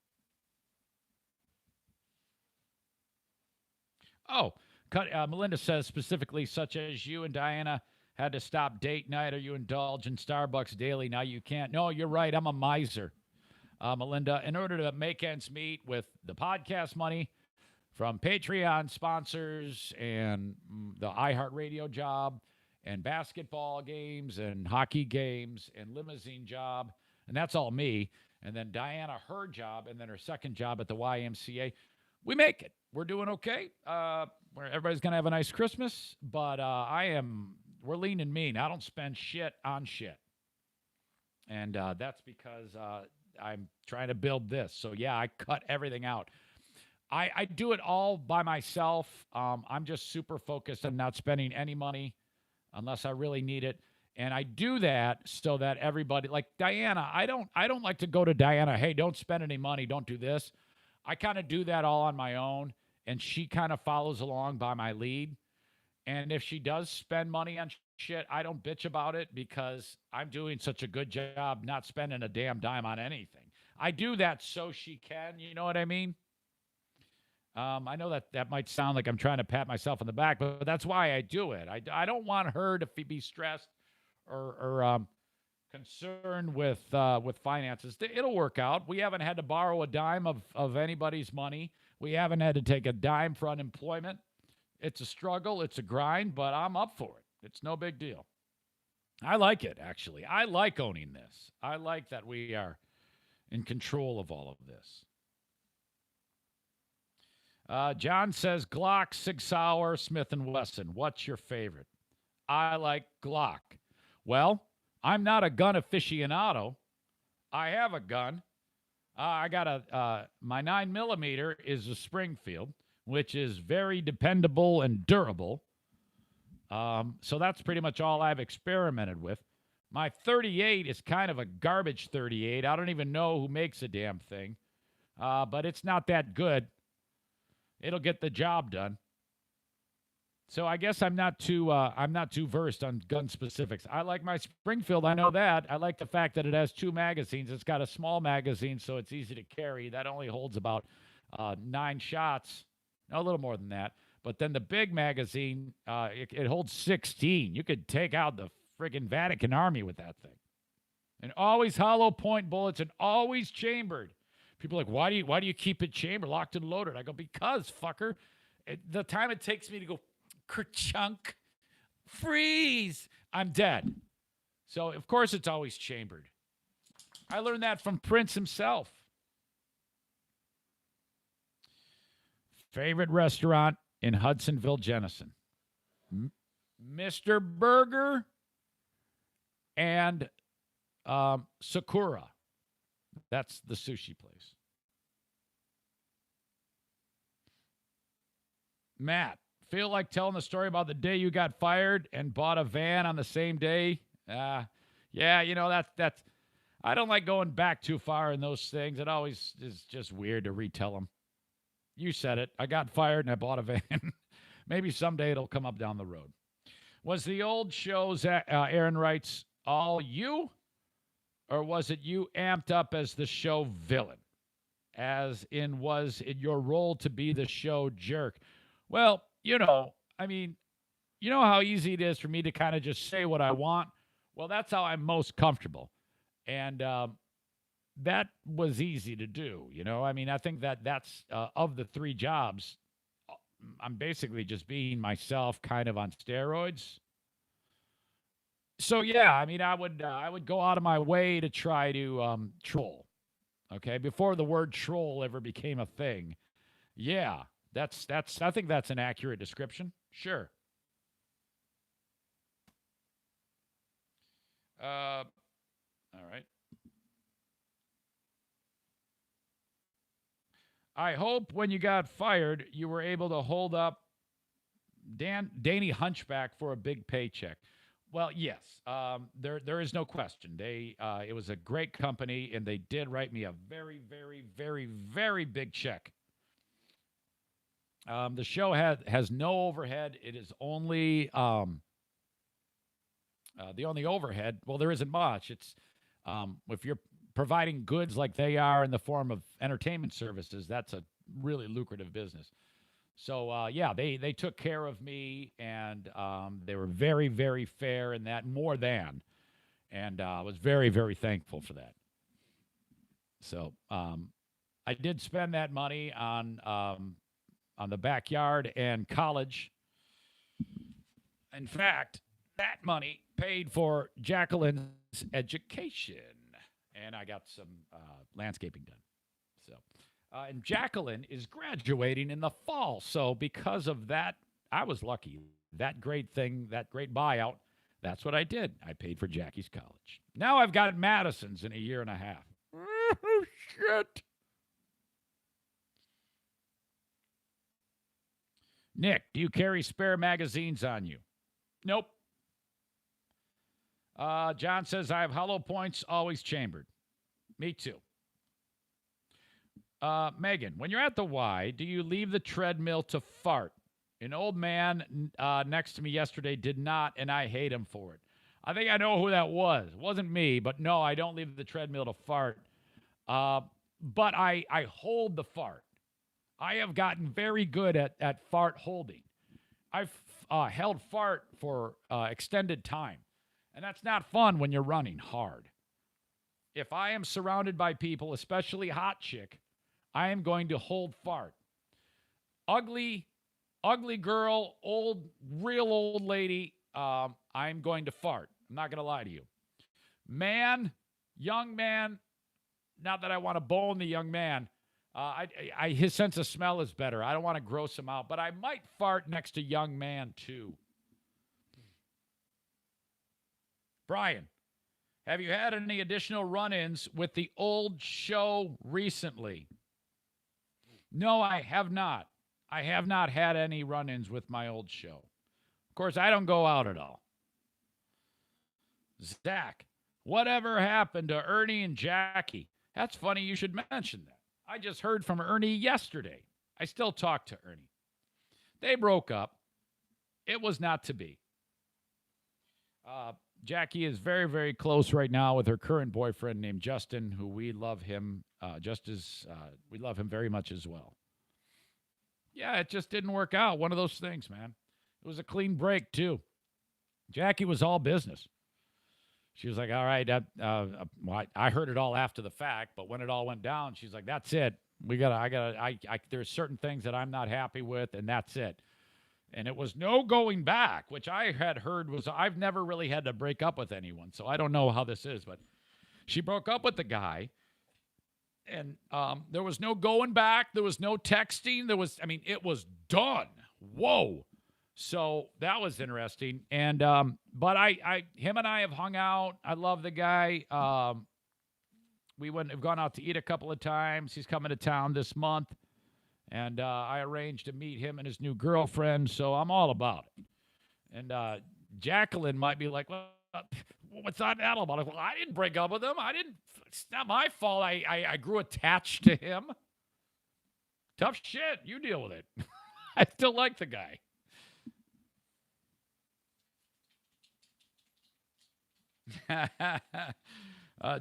Oh, Melinda says specifically, such as you and Diana had to stop date night, or you indulge in Starbucks daily. Now you can't. No, you're right. I'm a miser, Melinda. In order to make ends meet with the podcast money from Patreon sponsors and the iHeartRadio job and basketball games and hockey games and limousine job, and that's all me. And then Diana, her job, and then her second job at the YMCA. We make it. We're doing okay. Everybody's going to have a nice Christmas, but we're lean and mean. I don't spend shit on shit. And that's because I'm trying to build this. So, yeah, I cut everything out. I do it all by myself. I'm just super focused on not spending any money unless I really need it. And I do that so that everybody, like Diana, I don't like to go to Diana, hey, don't spend any money, don't do this. I kind of do that all on my own, and she kind of follows along by my lead. And if she does spend money on shit, I don't bitch about it because I'm doing such a good job not spending a damn dime on anything. I do that so she can, you know what I mean? I know that might sound like I'm trying to pat myself on the back, but that's why I do it. I don't want her to be stressed or concerned with finances. It'll work out. We haven't had to borrow a dime of anybody's money. We haven't had to take a dime for unemployment. It's a struggle. It's a grind, but I'm up for it. It's no big deal. I like it, actually. I like owning this. I like that we are in control of all of this. John says Glock, Sig Sauer, Smith & Wesson. What's your favorite? I like Glock. Well, I'm not a gun aficionado. I have a gun. I got my 9mm is a Springfield, which is very dependable and durable. So that's pretty much all I've experimented with. My 38 is kind of a garbage 38. I don't even know who makes a damn thing. But it's not that good. It'll get the job done. So I guess I'm not too versed on gun specifics. I like my Springfield. I know that. I like the fact that it has 2 magazines. It's got a small magazine, so it's easy to carry. That only holds about 9 shots. No, a little more than that. But then the big magazine, it holds 16. You could take out the friggin' Vatican Army with that thing. And always hollow point bullets and always chambered. People are like, why do you keep it chambered, locked and loaded? I go, because, fucker. The time it takes me to go, kerchunk, freeze, I'm dead. So, of course, it's always chambered. I learned that from Prince himself. Favorite restaurant in Hudsonville, Jenison? Mr. Burger and Sakura. That's the sushi place. Matt, feel like telling the story about the day you got fired and bought a van on the same day? Yeah, you know, that's I don't like going back too far in those things. It always is just weird to retell them. You said it. I got fired and I bought a van. Maybe someday it'll come up down the road. Was the old shows, Aaron writes, all you? Or was it you amped up as the show villain? As in, was it your role to be the show jerk? Well, you know, I mean, you know how easy it is for me to kind of just say what I want? Well, that's how I'm most comfortable. And that was easy to do, you know? I mean, I think that's, of the 3 jobs, I'm basically just being myself kind of on steroids. So, yeah, I mean, I would go out of my way to try to troll, okay? Before the word troll ever became a thing. Yeah, that's. I think that's an accurate description. Sure. All right. I hope when you got fired, you were able to hold up Danny Hunchback for a big paycheck. Well, yes, there is no question. It was a great company, and they did write me a very, very, very, very big check. The show has no overhead. It is only the only overhead. Well, there isn't much. It's if you're providing goods like they are in the form of entertainment services, that's a really lucrative business. So, yeah, they took care of me, and they were very, very fair in that, more than. And I was very, very thankful for that. So I did spend that money on the backyard and college. In fact, that money paid for Jacqueline's education, and I got some landscaping done. So. And Jacqueline is graduating in the fall. So because of that, I was lucky. That great thing, that great buyout, that's what I did. I paid for Jackie's college. Now I've got Madison's in a year and a half. Oh, shit. Nick, do you carry spare magazines on you? Nope. John says, I have hollow points always chambered. Me too. Megan, when you're at the Y, do you leave the treadmill to fart? An old man next to me yesterday did not, and I hate him for it. I think I know who that was. It wasn't me, but no, I don't leave the treadmill to fart. But I hold the fart. I have gotten very good at fart holding. I've held fart for extended time, and that's not fun when you're running hard. If I am surrounded by people, especially hot chick, I am going to hold fart. Ugly girl, real old lady, I'm going to fart. I'm not going to lie to you. Man, young man, not that I want to bone the young man. His sense of smell is better. I don't want to gross him out, but I might fart next to young man too. Brian, have you had any additional run-ins with the old show recently? No, I have not. I have not had any run-ins with my old show. Of course, I don't go out at all. Zach, whatever happened to Ernie and Jackie? That's funny you should mention that. I just heard from Ernie yesterday. I still talk to Ernie. They broke up. It was not to be. Jackie is very, very close right now with her current boyfriend named Justin, who we love him we love him very much as well. Yeah, it just didn't work out. One of those things, man. It was a clean break, too. Jackie was all business. She was like, all right, I heard it all after the fact, but when it all went down, she's like, that's it. There's certain things that I'm not happy with, and that's it. And it was no going back, which I had heard I've never really had to break up with anyone, so I don't know how this is, but she broke up with the guy, and there was no going back. There was no texting. It was done. Whoa. So that was interesting. And, but him and I have hung out. I love the guy. Have gone out to eat a couple of times. He's coming to town this month. And I arranged to meet him and his new girlfriend. So I'm all about it. And Jacqueline might be like, well, what's that all about? Well, I didn't break up with him. It's not my fault. I grew attached to him. Tough shit. You deal with it. I still like the guy.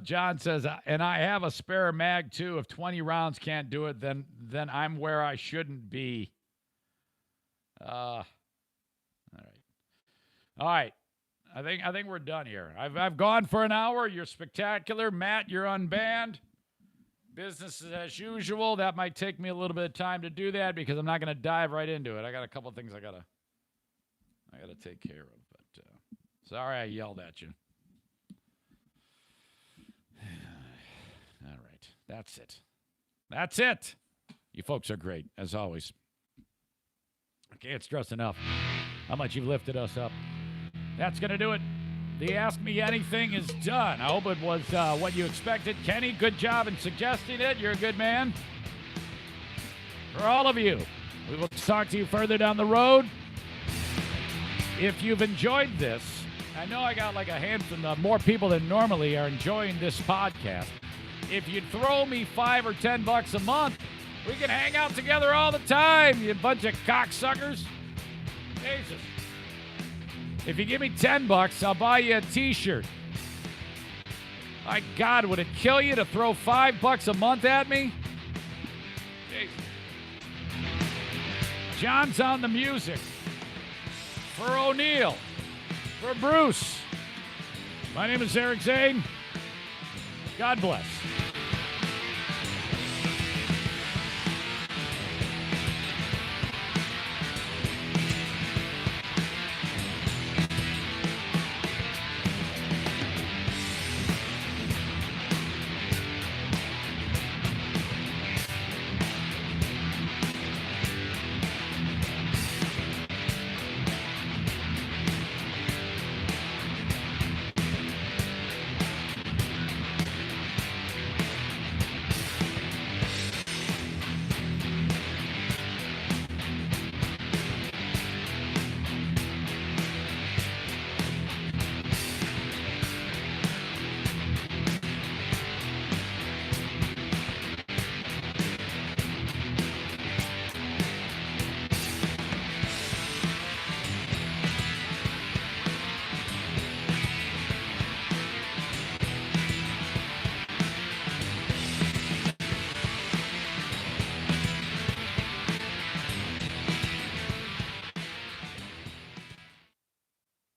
John says, and I have a spare mag too. If 20 rounds can't do it, then I'm where I shouldn't be. All right. I think we're done here. I've gone for an hour. You're spectacular, Matt. You're unbanned. Business as usual. That might take me a little bit of time to do that because I'm not going to dive right into it. I got a couple of things I gotta take care of. But sorry I yelled at you. All right. That's it. You folks are great, as always. I can't stress enough how much you've lifted us up. That's going to do it. The Ask Me Anything is done. I hope it was what you expected. Kenny, good job in suggesting it. You're a good man. For all of you, we will talk to you further down the road. If you've enjoyed this, I know I got like a handful more people than normally are enjoying this podcast. If you'd throw me $5 or $10 a month, we can hang out together all the time, you bunch of cocksuckers. Jesus. If you give me $10, I'll buy you a t-shirt. My God, would it kill you to throw $5 a month at me? Jesus. John's on the music. For O'Neill. For Bruce. My name is Eric Zane. God bless.